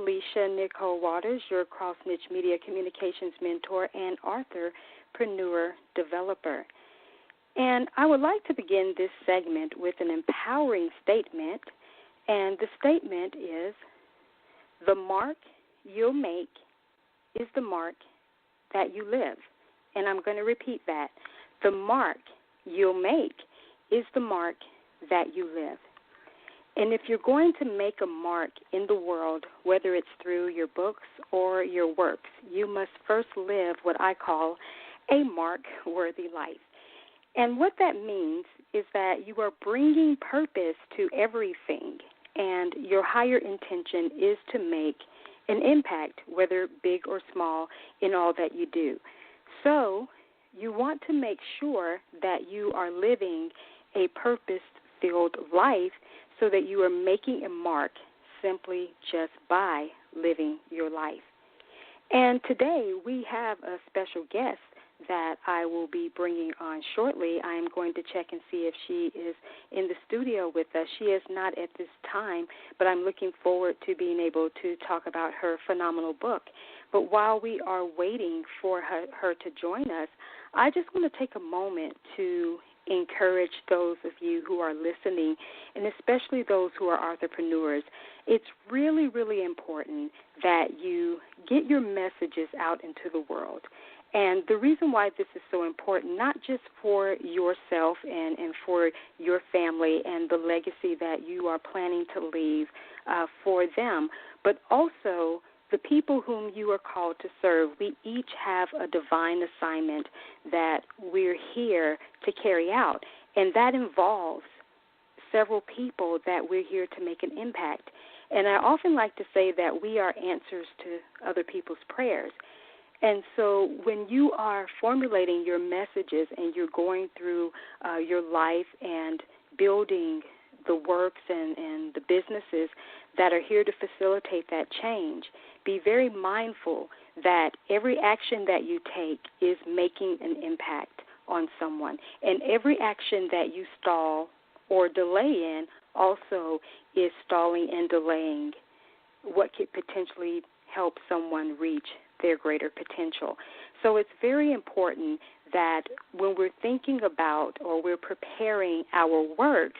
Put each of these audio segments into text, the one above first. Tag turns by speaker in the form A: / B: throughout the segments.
A: Felicia Nicole Waters, your cross-niche media communications mentor and authorpreneur developer. And I would like to begin this segment with an empowering statement, and the statement is, the mark you'll make is the mark that you live. And I'm going to repeat that. The mark you'll make is the mark that you live. And if you're going to make a mark in the world, whether it's through your books or your works, you must first live what I call a mark-worthy life. And what that means is that you are bringing purpose to everything, and your higher intention is to make an impact, whether big or small, in all that you do. So you want to make sure that you are living a purpose-filled life so that you are making a mark simply just by living your life. And today we have a special guest that I will be bringing on shortly. I am going to check and see if she is in the studio with us. She is not at this time, but I'm looking forward to being able to talk about her phenomenal book. But while we are waiting for her to join us, I just want to take a moment to encourage those of you who are listening, and especially those who are entrepreneurs. It's really, really important that you get your messages out into the world. And the reason why this is so important, not just for yourself and for your family and the legacy that you are planning to leave for them, but also the people whom you are called to serve. We each have a divine assignment that we're here to carry out, and that involves several people that we're here to make an impact. And I often like to say that we are answers to other people's prayers. And so when you are formulating your messages and you're going through your life and building the works and the businesses that are here to facilitate that change, be very mindful that every action that you take is making an impact on someone. And every action that you stall or delay in also is stalling and delaying what could potentially help someone reach their greater potential. So it's very important that when we're thinking about or we're preparing our works,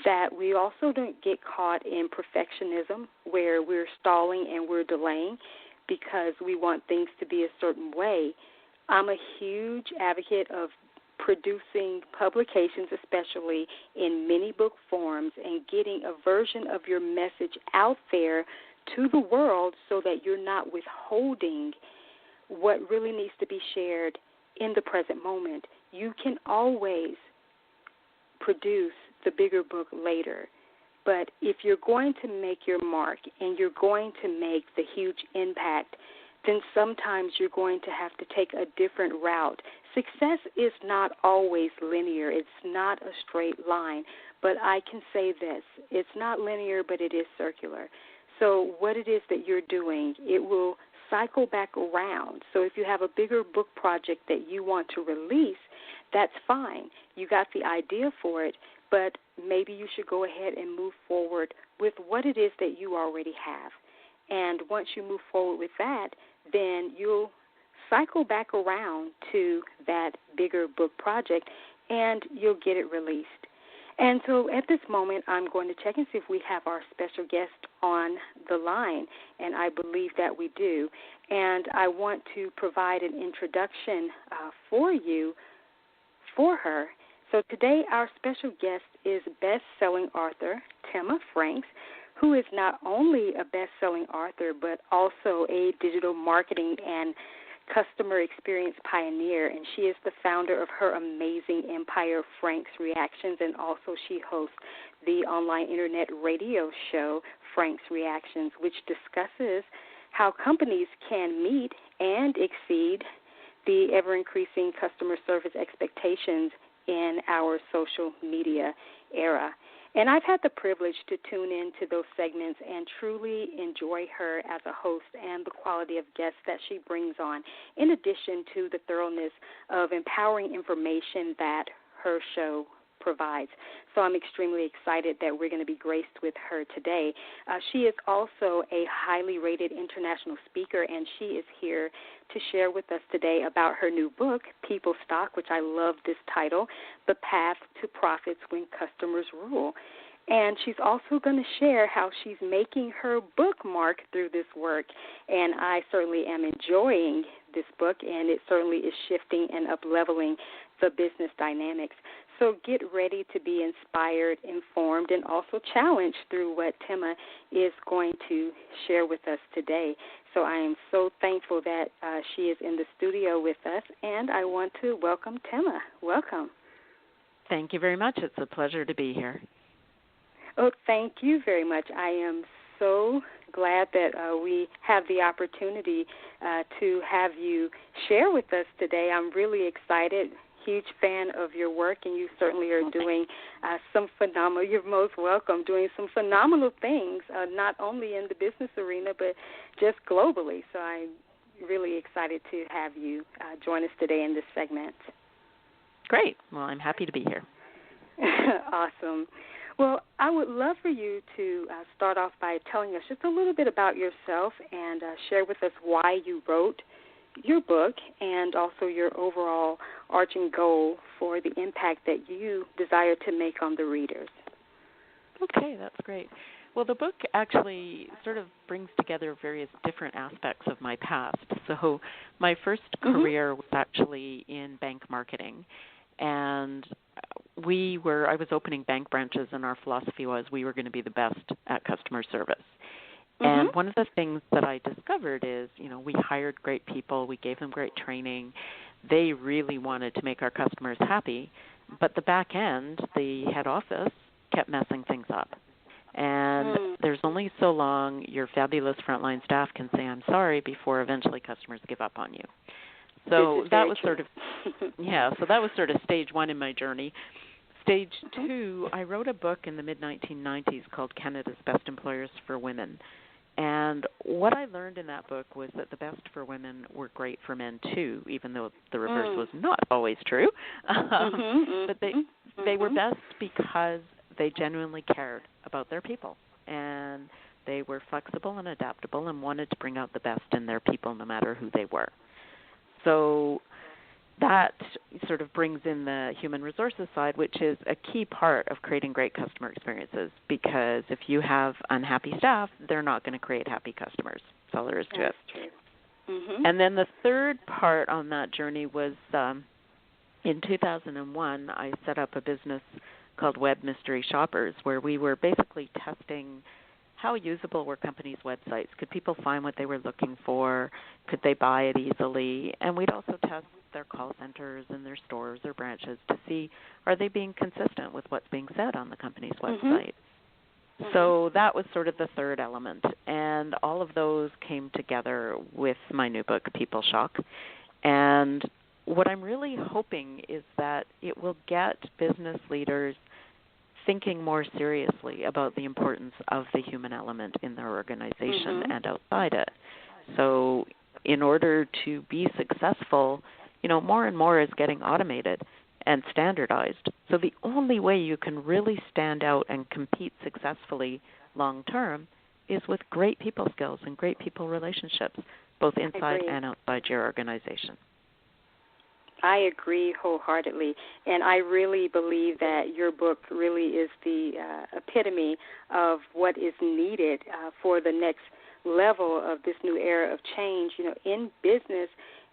A: that we also don't get caught in perfectionism where we're stalling and we're delaying because we want things to be a certain way. I'm a huge advocate of producing publications, especially in many book forms, and getting a version of your message out there to the world so that you're not withholding what really needs to be shared in the present moment. You can always produce the bigger book later, but if you're going to make your mark and you're going to make the huge impact, then sometimes you're going to have to take a different route. Success is not always linear. It's not a straight line, but I can say this. It's not linear, but it is circular. So what it is that you're doing, it will cycle back around. So if you have a bigger book project that you want to release, that's fine. You got the idea for it, but maybe you should go ahead and move forward with what it is that you already have. And once you move forward with that, then you'll cycle back around to that bigger book project and you'll get it released. And so at this moment, I'm going to check and see if we have our special guest on the line, and I believe that we do. And I want to provide an introduction for you for her. So today our special guest is best-selling author Tema Frank, who is not only a best-selling author but also a digital marketing and customer experience pioneer, and she is the founder of her amazing empire, Frank's Reactions, and also she hosts the online internet radio show, Frank's Reactions, which discusses how companies can meet and exceed the ever-increasing customer service expectations in our social media era. And I've had the privilege to tune into those segments and truly enjoy her as a host and the quality of guests that she brings on, in addition to the thoroughness of empowering information that her show provides. So I'm extremely excited that we're going to be graced with her today. She is also a highly rated international speaker, and she is here to share with us today about her new book, People Stock, which I love this title, The Path to Profits When Customers Rule. And she's also going to share how she's making her bookmark through this work. And I certainly am enjoying this book, and it certainly is shifting and up-leveling the business dynamics. So get ready to be inspired, informed, and also challenged through what Tema is going to share with us today. So I am so thankful that she is in the studio with us, and I want to welcome Tema. Welcome.
B: Thank you very much. It's a pleasure to be here.
A: Oh, thank you very much. I am so glad that we have the opportunity to have you share with us today. I'm really excited, huge fan of your work, and you certainly are doing some phenomenal, you're most welcome, doing some phenomenal things, not only in the business arena, but just globally. So I'm really excited to have you join us today in this segment.
B: Great. Well, I'm happy to be here.
A: Awesome. Well, I would love for you to start off by telling us just a little bit about yourself and share with us why you wrote your book and also your overall arching goal for the impact that you desire to make on the readers.
B: Okay, that's great. Well, the book actually sort of brings together various different aspects of my past. So my first career was actually in bank marketing, and I was opening bank branches, and our philosophy was we were going to be the best at customer service. And one of the things that I discovered is, we hired great people, we gave them great training. They really wanted to make our customers happy, but the back end, the head office, kept messing things up. And there's only so long your fabulous frontline staff can say, I'm sorry, before eventually customers give up on you. So that was sort of, so that was sort of stage one in my journey. Stage two, I wrote a book in the mid-1990s called Canada's Best Employers for Women. And what I learned in that book was that the best for women were great for men too, even though the reverse was not always true. But they were best because they genuinely cared about their people. And they were flexible and adaptable and wanted to bring out the best in their people no matter who they were. So that sort of brings in the human resources side, which is a key part of creating great customer experiences, because if you have unhappy staff, they're not going to create happy customers. That's all there is to it. And then the third part on that journey was in 2001, I set up a business called Web Mystery Shoppers, where we were basically testing how usable were companies' websites. Could people find what they were looking for? Could they buy it easily? And we'd also test their call centers and their stores or branches to see, are they being consistent with what's being said on the company's website? So that was sort of the third element. And all of those came together with my new book, People Shock. And what I'm really hoping is that it will get business leaders thinking more seriously about the importance of the human element in their organization and outside it. So in order to be successful, more and more is getting automated and standardized. So the only way you can really stand out and compete successfully long term is with great people skills and great people relationships, both inside and outside your organization.
A: I agree wholeheartedly, and I really believe that your book really is the epitome of what is needed for the next level of this new era of change, in business,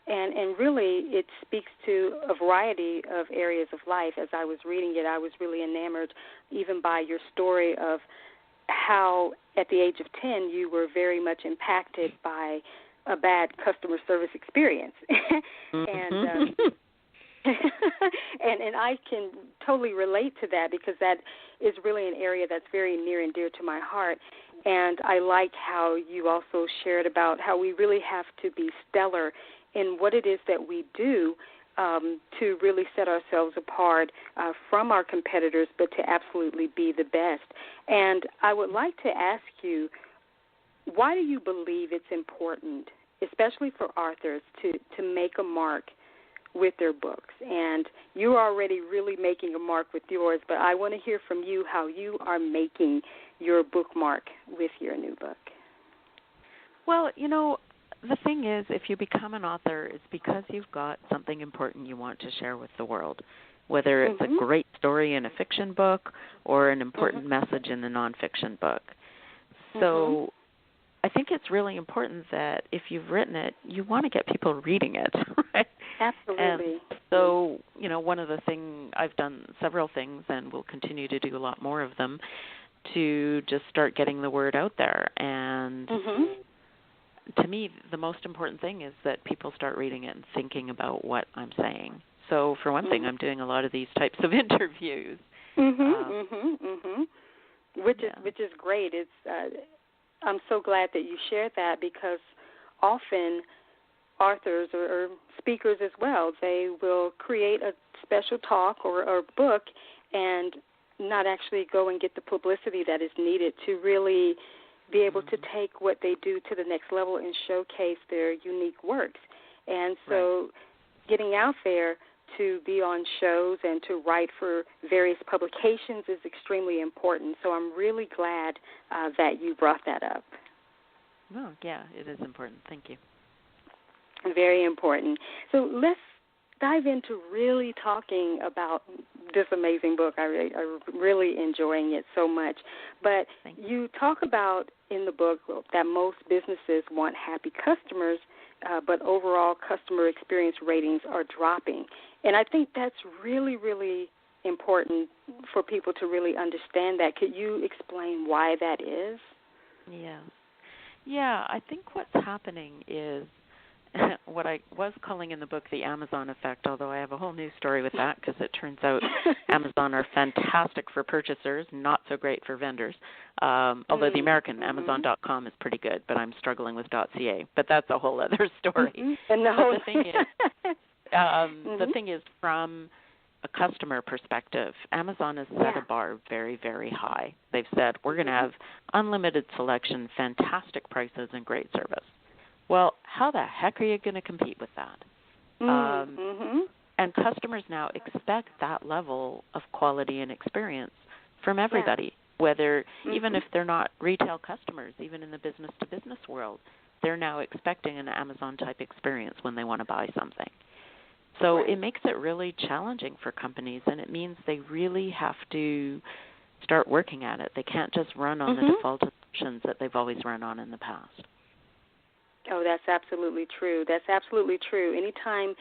A: and really it speaks to a variety of areas of life. As I was reading it, I was really enamored even by your story of how at the age of 10 you were very much impacted by a bad customer service experience. And and I can totally relate to that, because that is really an area that's very near and dear to my heart. And I like how you also shared about how we really have to be stellar in what it is that we do to really set ourselves apart from our competitors, but to absolutely be the best. And I would like to ask you, why do you believe it's important, especially for authors, to make a mark with their books. And you're already really making a mark with yours, but I want to hear from you how you are making your bookmark with your new book.
B: Well, the thing is, if you become an author, it's because you've got something important you want to share with the world, whether it's a great story in a fiction book or an important message in a nonfiction book. So I think it's really important that if you've written it, you want to get people reading it, right?
A: Absolutely.
B: And so, one of the things, I've done several things and will continue to do a lot more of them to just start getting the word out there. And to me, the most important thing is that people start reading it and thinking about what I'm saying. So for one thing, I'm doing a lot of these types of interviews.
A: Which is great. It's I'm so glad that you shared that, because often authors or speakers as well, they will create a special talk or book and not actually go and get the publicity that is needed to really be able to take what they do to the next level and showcase their unique works. And so getting out there to be on shows and to write for various publications is extremely important. So I'm really glad that you brought that up.
B: Oh, yeah, it is important. Thank you.
A: Very important. So let's dive into really talking about this amazing book. I'm really enjoying it so much. But you talk about in the book that most businesses want happy customers, but overall customer experience ratings are dropping. And I think that's really, really important for people to really understand that. Could you explain why that is?
B: Yeah, I think what's happening is what I was calling in the book the Amazon effect, although I have a whole new story with that, because it turns out Amazon are fantastic for purchasers, not so great for vendors. Although the American Amazon.com is pretty good, but I'm struggling with .ca. But that's a whole other story.
A: And
B: the thing is, from a customer perspective, Amazon has set a bar very, very high. They've said, we're going to have unlimited selection, fantastic prices, and great service. Well, how the heck are you going to compete with that? And customers now expect that level of quality and experience from everybody, whether even if they're not retail customers, even in the business-to-business world, they're now expecting an Amazon-type experience when they want to buy something. So it makes it really challenging for companies, and it means they really have to start working at it. They can't just run on the default assumptions that they've always run on in the past.
A: Oh, that's absolutely true. That's absolutely true. Anytime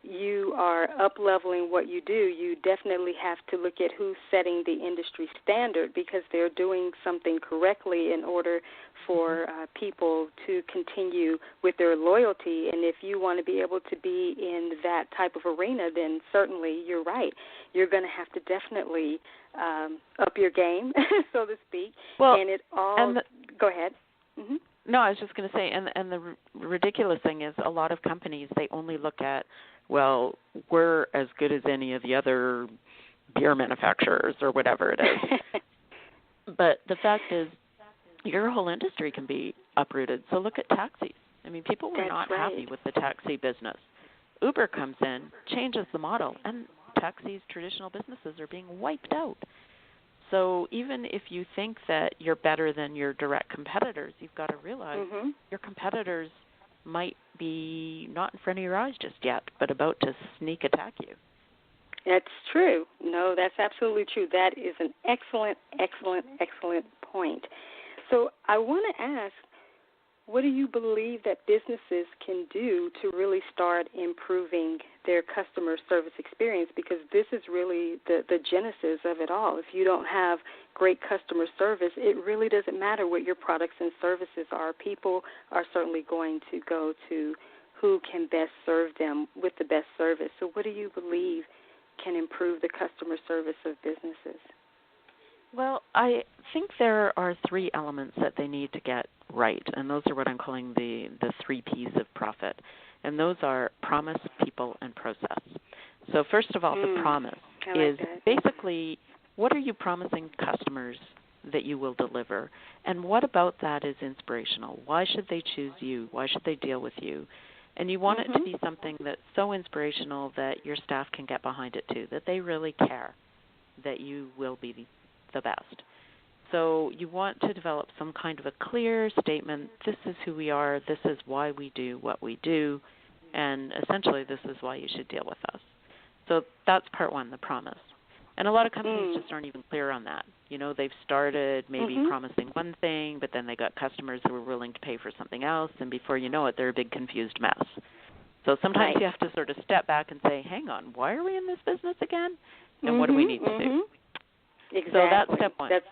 A: you are up-leveling what you do, you definitely have to look at who's setting the industry standard, because they're doing something correctly in order for people to continue with their loyalty. And if you want to be able to be in that type of arena, then certainly you're right. You're going to have to definitely up your game, so to speak.
B: Well,
A: and it all go ahead.
B: No, I was just going to say, and the ridiculous thing is a lot of companies, they only look at, well, we're as good as any of the other beer manufacturers or whatever it is. But the fact is, your whole industry can be uprooted. So look at taxis. I mean, people were not happy with the taxi business. Uber comes in, changes the model, and taxis, traditional businesses, are being wiped out. So even if you think that you're better than your direct competitors, you've got to realize your competitors might be not in front of your eyes just yet, but about to sneak attack you.
A: That's true. No, that's absolutely true. That is an excellent point. So I want to ask, what do you believe that businesses can do to really start improving their customer service experience? Because this is really the genesis of it all. If you don't have great customer service, it really doesn't matter what your products and services are. People are certainly going to go to who can best serve them with the best service. So what do you believe can improve the customer service of businesses?
B: Well, I think there are three elements that they need to get right, and those are what I'm calling the 3 Ps of profit. And those are promise, people, and process. So first of all, the promise is basically, what are you promising customers that you will deliver? And what about that is inspirational? Why should they choose you? Why should they deal with you? And you want it to be something that's so inspirational that your staff can get behind it too, that they really care that you will be the best. So you want to develop some kind of a clear statement. This is who we are. This is why we do what we do. And essentially, this is why you should deal with us. So that's part one, the promise. And a lot of companies just aren't even clear on that. You know, they've started maybe promising one thing, but then they got customers who are willing to pay for something else, and before you know it, they're a big confused mess. So sometimes you have to sort of step back and say, hang on, why are we in this business again? And what do we need to do?
A: Exactly.
B: So that's step one.
A: That's,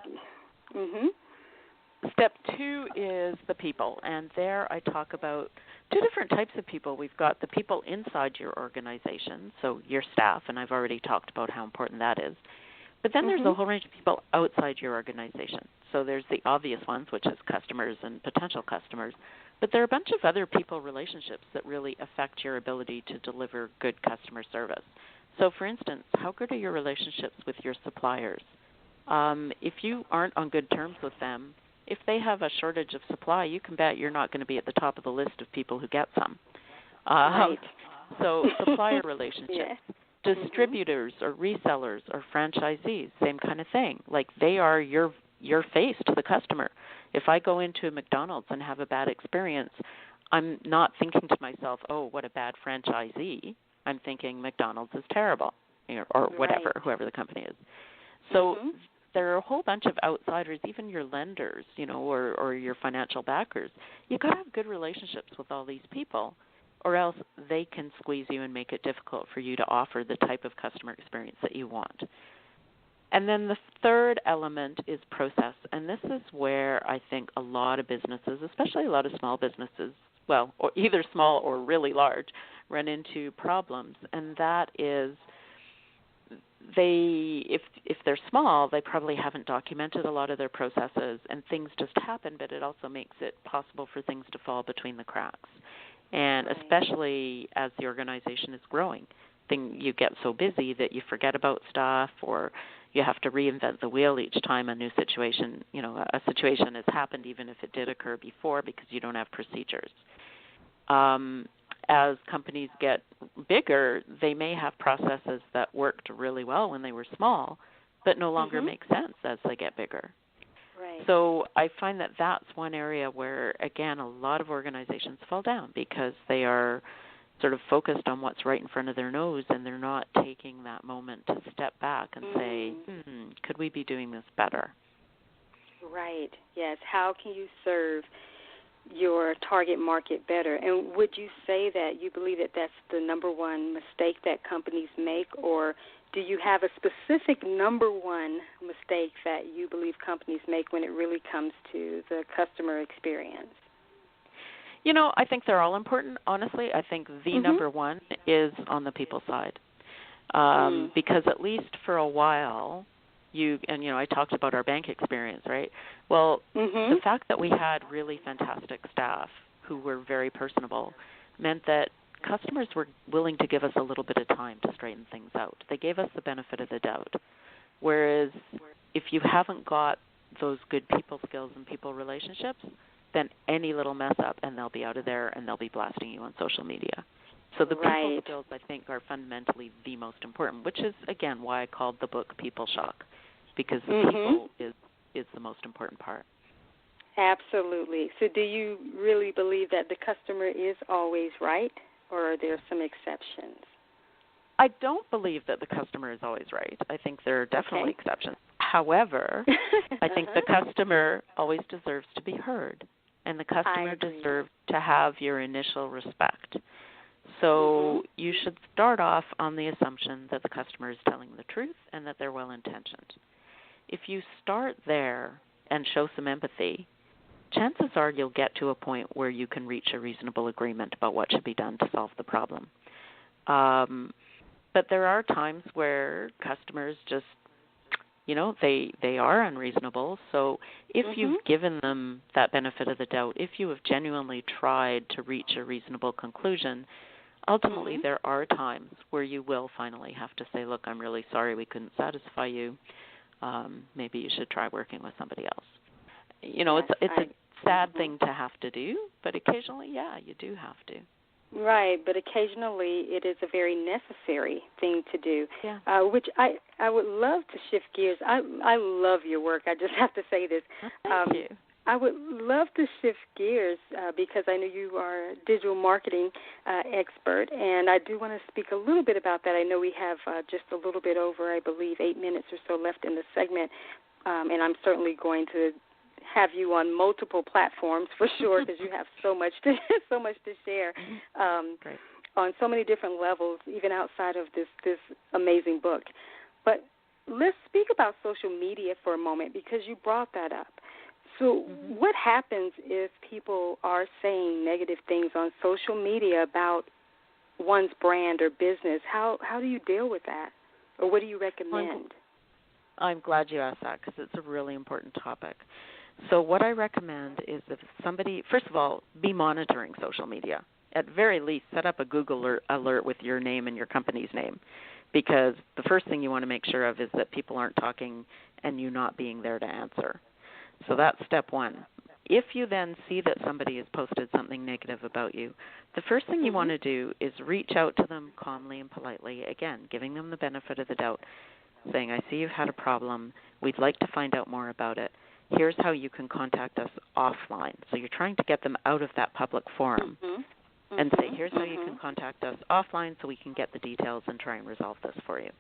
B: Step two is the people, and there I talk about two different types of people. We've got the people inside your organization, so your staff, and I've already talked about how important that is. But then there's a whole range of people outside your organization. So there's the obvious ones, which is customers and potential customers, but there are a bunch of other people relationships that really affect your ability to deliver good customer service. So, for instance, how good are your relationships with your suppliers? If you aren't on good terms with them, if they have a shortage of supply, you can bet you're not going to be at the top of the list of people who get some. So supplier relationships, distributors or resellers or franchisees, same kind of thing. Like they are your face to the customer. If I go into a McDonald's and have a bad experience, I'm not thinking to myself, oh, what a bad franchisee. I'm thinking McDonald's is terrible, or whatever, whoever the company is. So there are a whole bunch of outsiders, even your lenders, or your financial backers. You've got to have good relationships with all these people, or else they can squeeze you and make it difficult for you to offer the type of customer experience that you want. And then the third element is process, and this is where I think a lot of businesses, especially a lot of small businesses, well, or either small or really large, run into problems, and that is if they're small, they probably haven't documented a lot of their processes, and things just happen, but it also makes it possible for things to fall between the cracks. And especially as the organization is growing, you get so busy that you forget about stuff, or you have to reinvent the wheel each time a new situation, a situation has happened, even if it did occur before, because you don't have procedures. As companies get bigger, they may have processes that worked really well when they were small, but no longer make sense as they get bigger.
A: Right.
B: So I find that that's one area where, again, a lot of organizations fall down because they are sort of focused on what's right in front of their nose, and they're not taking that moment to step back and say, could we be doing this better?
A: Right. Yes. How can you serve your target market better? And would you say that you believe that that's the number one mistake that companies make, or do you have a specific number one mistake that you believe companies make when it really comes to the customer experience?
B: I think they're all important. Honestly, I think the number one is on the people side, because at least for a while, I talked about our bank experience, right? Well, the fact that we had really fantastic staff who were very personable meant that customers were willing to give us a little bit of time to straighten things out. They gave us the benefit of the doubt. Whereas if you haven't got those good people skills and people relationships, then any little mess up and they'll be out of there and they'll be blasting you on social media. So the people skills, I think, are fundamentally the most important, which is, again, why I called the book People Shock, because the people is the most important part.
A: Absolutely. So do you really believe that the customer is always right, or are there some exceptions?
B: I don't believe that the customer is always right. I think there are definitely exceptions. However, I think the customer always deserves to be heard, and the customer deserves to have your initial respect. So you should start off on the assumption that the customer is telling the truth and that they're well-intentioned. If you start there and show some empathy, chances are you'll get to a point where you can reach a reasonable agreement about what should be done to solve the problem. But there are times where customers just, they are unreasonable. So if you've given them that benefit of the doubt, if you have genuinely tried to reach a reasonable conclusion, ultimately there are times where you will finally have to say, look, I'm really sorry we couldn't satisfy you. Maybe you should try working with somebody else. It's a sad thing to have to do, but occasionally, you do have to.
A: Right, but occasionally it is a very necessary thing to do, which I would love to shift gears. I love your work. I just have to say this.
B: Thank you.
A: I would love to shift gears because I know you are a digital marketing expert, and I do want to speak a little bit about that. I know we have just a little bit over, I believe, 8 minutes or so left in the segment, and I'm certainly going to have you on multiple platforms for sure because you have so much to share on so many different levels, even outside of this amazing book. But let's speak about social media for a moment because you brought that up. So what happens if people are saying negative things on social media about one's brand or business? How do you deal with that, or what do you recommend?
B: I'm glad you asked that because it's a really important topic. So what I recommend is if somebody, first of all, be monitoring social media. At very least, set up a Google alert with your name and your company's name, because the first thing you want to make sure of is that people aren't talking and you not being there to answer. So that's step one. If you then see that somebody has posted something negative about you, the first thing you want to do is reach out to them calmly and politely, again, giving them the benefit of the doubt, saying, I see you've had a problem. We'd like to find out more about it. Here's how you can contact us offline. So you're trying to get them out of that public forum and say, here's how you can contact us offline so we can get the details and try and resolve this for you.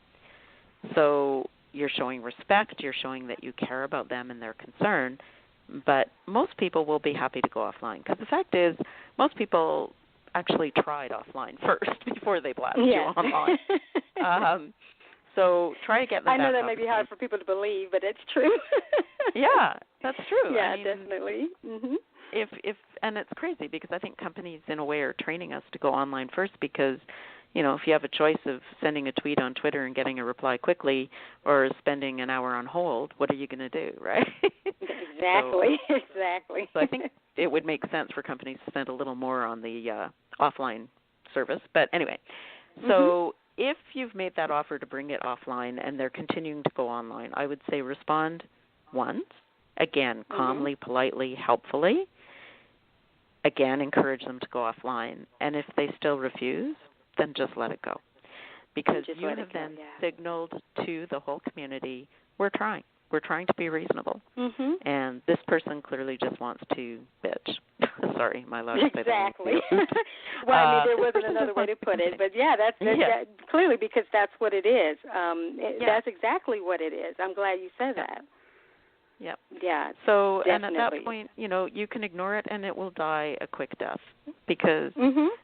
B: So you're showing respect, you're showing that you care about them and their concern, but most people will be happy to go offline because the fact is most people actually tried offline first before they blast you online. So try to get them
A: I know
B: back
A: that may be hard for people to believe, but it's true.
B: Yeah, that's true.
A: Yeah,
B: I mean,
A: definitely.
B: If and it's crazy because I think companies in a way are training us to go online first because, if you have a choice of sending a tweet on Twitter and getting a reply quickly or spending an hour on hold, what are you going to do, right?
A: Exactly.
B: So I think it would make sense for companies to spend a little more on the offline service. But anyway, so if you've made that offer to bring it offline and they're continuing to go online, I would say respond once, again, calmly, politely, helpfully. Again, encourage them to go offline. And if they still refuse, then just let it go. Because you have then signaled to the whole community, we're trying. We're trying to be reasonable. And this person clearly just wants to bitch. Sorry, my love.
A: Exactly. Well, I mean, there wasn't another way to put it. But, that's clearly because that's what it is. That's exactly what it is. I'm glad you said that.
B: Yep.
A: Yeah.
B: So,
A: definitely.
B: And at that point, you can ignore it and it will die a quick death because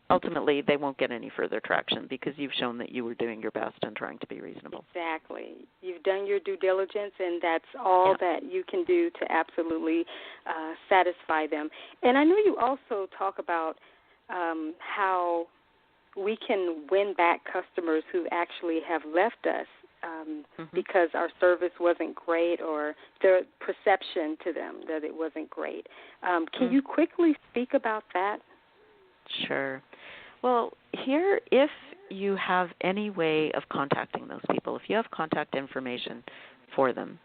B: ultimately they won't get any further traction because you've shown that you were doing your best and trying to be reasonable.
A: Exactly. You've done your due diligence and that's all that you can do to absolutely satisfy them. And I know you also talk about how we can win back customers who actually have left us because our service wasn't great or their perception to them that it wasn't great. Can you quickly speak about that?
B: Sure. Well, here, if you have any way of contacting those people, if you have contact information for them,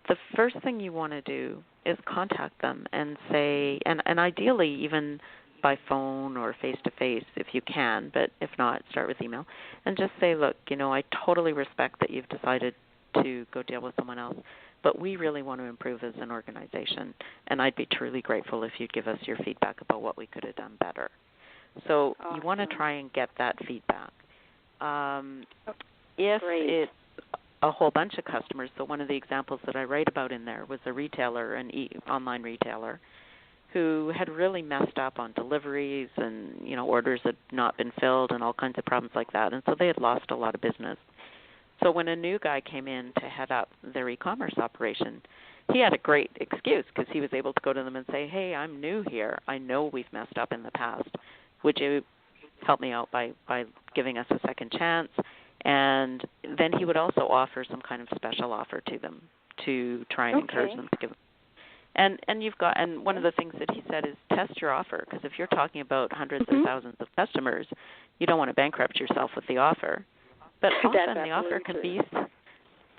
B: the first thing you want to do is contact them and say, and ideally even by phone or face-to-face if you can, but if not, start with email, and just say, look, I totally respect that you've decided to go deal with someone else, but we really want to improve as an organization, and I'd be truly grateful if you'd give us your feedback about what we could have done better. So you want to try and get that feedback. If it's a whole bunch of customers, so one of the examples that I write about in there was a retailer, an online retailer, who had really messed up on deliveries and, orders had not been filled and all kinds of problems like that. And so they had lost a lot of business. So when a new guy came in to head up their e-commerce operation, he had a great excuse because he was able to go to them and say, hey, I'm new here. I know we've messed up in the past. Would you help me out by giving us a second chance? And then he would also offer some kind of special offer to them to try and encourage them to give. And one of the things that he said is test your offer, because if you're talking about hundreds or thousands of customers, you don't want to bankrupt yourself with the offer. But often the offer can be,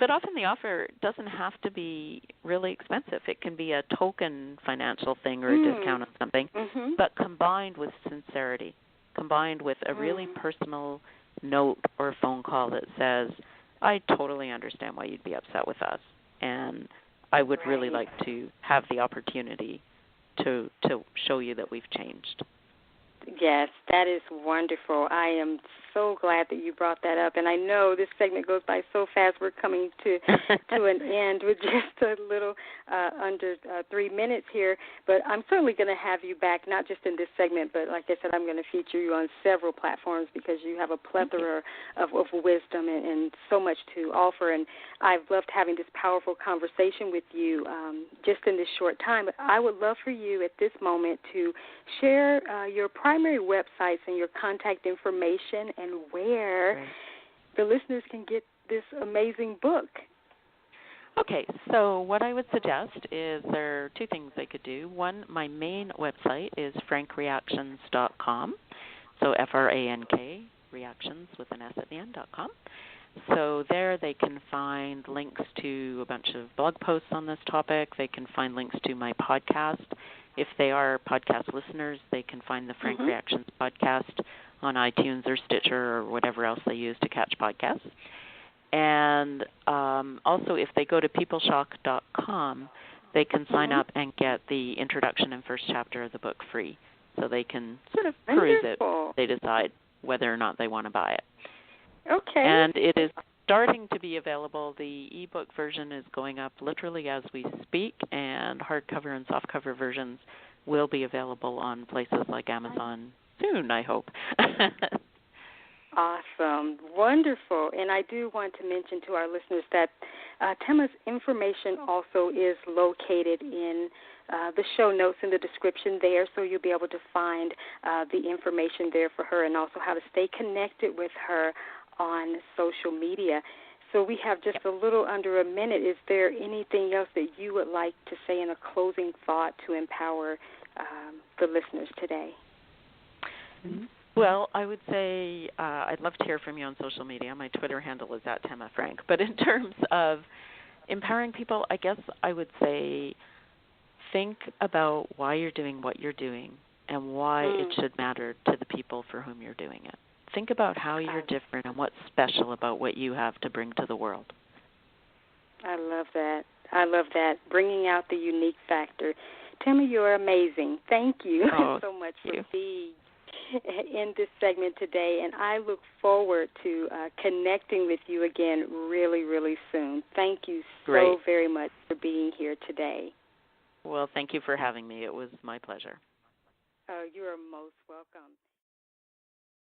B: but often the offer doesn't have to be really expensive. It can be a token financial thing or a discount on something, but combined with sincerity, combined with a really personal note or phone call that says, I totally understand why you'd be upset with us, and I would really like to have the opportunity to show you that we've changed.
A: Yes, that is wonderful. I am so glad that you brought that up. And I know this segment goes by so fast. We're coming to an end with just a little under 3 minutes here. But I'm certainly going to have you back, not just in this segment, but like I said, I'm going to feature you on several platforms because you have a plethora of wisdom and so much to offer. And I've loved having this powerful conversation with you just in this short time. But I would love for you at this moment to share your primary websites and your contact information and where the listeners can get this amazing book.
B: Okay, so what I would suggest is there are two things they could do. One, my main website is frankreactions.com, so F-R-A-N-K, reactions with an S at the end.com. So there they can find links to a bunch of blog posts on this topic. They can find links to my podcast. If they are podcast listeners, they can find the Frank Reactions podcast on iTunes or Stitcher or whatever else they use to catch podcasts. And also, if they go to peopleshock.com, they can sign up and get the introduction and first chapter of the book free. So they can sort of peruse it. They decide whether or not they want to buy it.
A: Okay.
B: And it is starting to be available. The ebook version is going up literally as we speak, and hardcover and softcover versions will be available on places like Amazon soon, I hope.
A: Awesome. Wonderful. And I do want to mention to our listeners that Tema's information also is located in the show notes in the description there, so you'll be able to find the information there for her and also how to stay connected with her on social media. So we have just a little under a minute. Is there anything else that you would like to say in a closing thought to empower the listeners today?
B: Well, I would say I'd love to hear from you on social media. My Twitter handle is @Tema Frank. But in terms of empowering people, I guess I would say think about why you're doing what you're doing and why it should matter to the people for whom you're doing it. Think about how you're different and what's special about what you have to bring to the world.
A: I love that. I love that, bringing out the unique factor. Tema, you're amazing. Thank you so much for being in this segment today, and I look forward to connecting with you again really, really soon. Thank you so very much for being here today.
B: Well, thank you for having me. It was my pleasure.
A: Oh, you are most welcome.